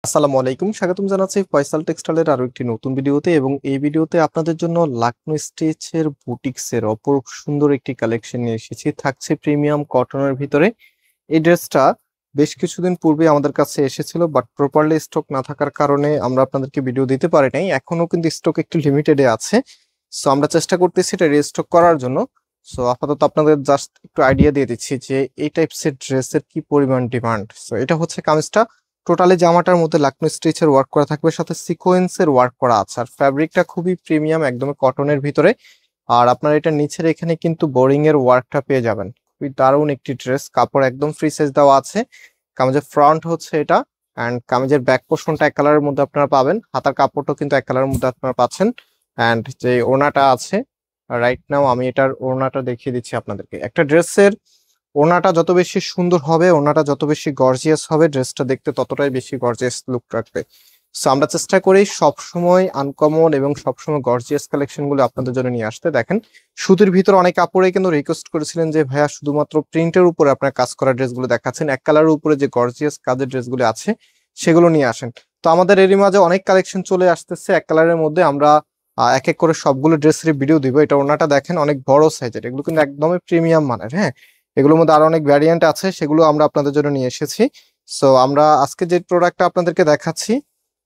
আসসালামু আলাইকুম, স্বাগতম জানাচ্ছি ফয়সাল টেক্সটাইলের আরো একটি নতুন ভিডিওতে। এবং এই ভিডিওতে আপনাদের জন্য লাকনো স্টিচের বুটিক্সের অপরূপ সুন্দর একটি কালেকশন নিয়ে এসেছি। থাকছে প্রিমিয়াম কটনের ভিতরে। এই ড্রেসটা বেশ কিছুদিন পূর্বে আমাদের কাছে এসেছিল, বাট প্রপারলি স্টক না থাকার কারণে আমরা আপনাদেরকে ভিডিও দিতে পারি নাই। এখনো কিন্তু স্টক একটু লিমিটেডে আছে। সো আমরা চেষ্টা করতেছি এটা রিস্টক করার জন্য। সো আপাতত আপনাদের জাস্ট একটু আইডিয়া দিয়ে দিচ্ছি যে এই টাইপসের ড্রেসের কি পরিমাণ ডিমান্ড। সো এটা হচ্ছে কামিজটা। টোটালি জামাটার মধ্যে লাকনো স্টিচের ওয়ার্ক করা থাকবে, সাথে সিকোয়েন্সের ওয়ার্ক করা আছে। আর ফ্যাব্রিকটা খুবই প্রিমিয়াম, একদমই কটনের ভিতরে। আর আপনার এটা নিচের এখানে কিন্তু বোরিং এর ওয়ার্কটা পেয়ে যাবেন। খুবই দারুণ একটি ড্রেস, কাপড় একদম ফ্রি সাইজ দেওয়া আছে। কামিজের ফ্রন্ট হচ্ছে এটা, অ্যান্ড কামিজের ব্যাক পোর্শনটা এক কালারের মধ্যে আপনারা পাবেন। হাতার কাপড়টাও কিন্তু এক কালারের মধ্যে আপনারা পাচ্ছেন। অ্যান্ড যে ওড়নাটা আছে, রাইট নাও আমি এটার ওড়নাটা দেখিয়ে দিচ্ছি আপনাদেরকে। একটা ড্রেসের ওড়নাটা যত বেশি সুন্দর হবে, ওড়নাটা যত বেশি গর্জিয়াস হবে, ড্রেসটা দেখতে ততটাই বেশি গর্জিয়াস লুক রাখবে। সো আমরা চেষ্টা করি সবসময় আনকমন এবং সবসময় গর্জিয়াস কালেকশন গুলো আপনাদের জন্য নিয়ে আসতে। দেখেন, সুতির ভিতর অনেক কাপড়ে কিন্তু রিকোয়েস্ট করেছিলেন যে ভাইয়া শুধুমাত্র প্রিন্টের উপরে আপনার কাজ করা ড্রেসগুলো দেখাচ্ছেন, এক কালারের উপরে যে গর্জিয়াস কাজের ড্রেসগুলো আছে সেগুলো নিয়ে আসেন। তো আমাদের এরই মাঝে অনেক কালেকশন চলে আসতেছে এক কালারের মধ্যে। আমরা এক এক করে সবগুলো ড্রেসের ভিডিও দিব। এটা ওড়নাটা দেখেন, অনেক বড় সাইজের, এগুলো কিন্তু একদমই প্রিমিয়াম মানের। হ্যাঁ, এগুলোর মধ্যে আরো অনেক ভ্যারিয়েন্ট আছে, সেগুলো আমরা আপনাদের জন্য নিয়ে এসেছি। সো আমরা আজকে যে প্রোডাক্টটা আপনাদেরকে দেখাচ্ছি,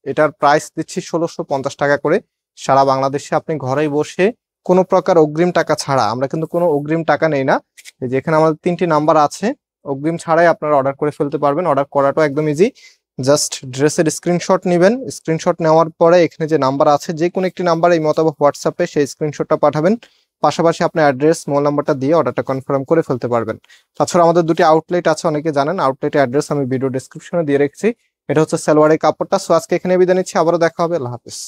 এটার প্রাইস দিচ্ছি 1650 টাকা করে। সারা বাংলাদেশে আপনি ঘরেই বসে কোনো প্রকার অগ্রিম টাকা ছাড়া, আমরা কিন্তু কোনো অগ্রিম টাকা নেই না। এই যে এখানে আমাদের 3টি নাম্বার আছে, অগ্রিম ছাড়াই আপনারা অর্ডার করে ফেলতে পারবেন। অর্ডার করাটাও একদম ইজি। জাস্ট ড্রেসের স্ক্রিনশট নেবেন। স্ক্রিনশট নেওয়ার পরে এখানে যে নাম্বার আছে, যে কোনো একটি নাম্বার এই মতো হোয়াটসঅ্যাপে সেই স্ক্রিনশটটা পাঠাবেন। পাশাপাশি আপনার অ্যাড্রেস, মোবাইল নাম্বারটা দিয়ে অর্ডারটা কনফার্ম করে ফেলতে পারবেন। তাছাড়া আমাদের দুটি আউটলেট আছে, অনেকে জানেন। আউটলেটের অ্যাড্রেস আমি ভিডিও ডেসক্রিপশনে দিয়ে রেখেছি। এটা হচ্ছে সালোয়ারের কাপড়টা। সো আজকে এখানে বিদায় নিচ্ছি, আবারও দেখা হবে। আল্লাহ হাফিজ।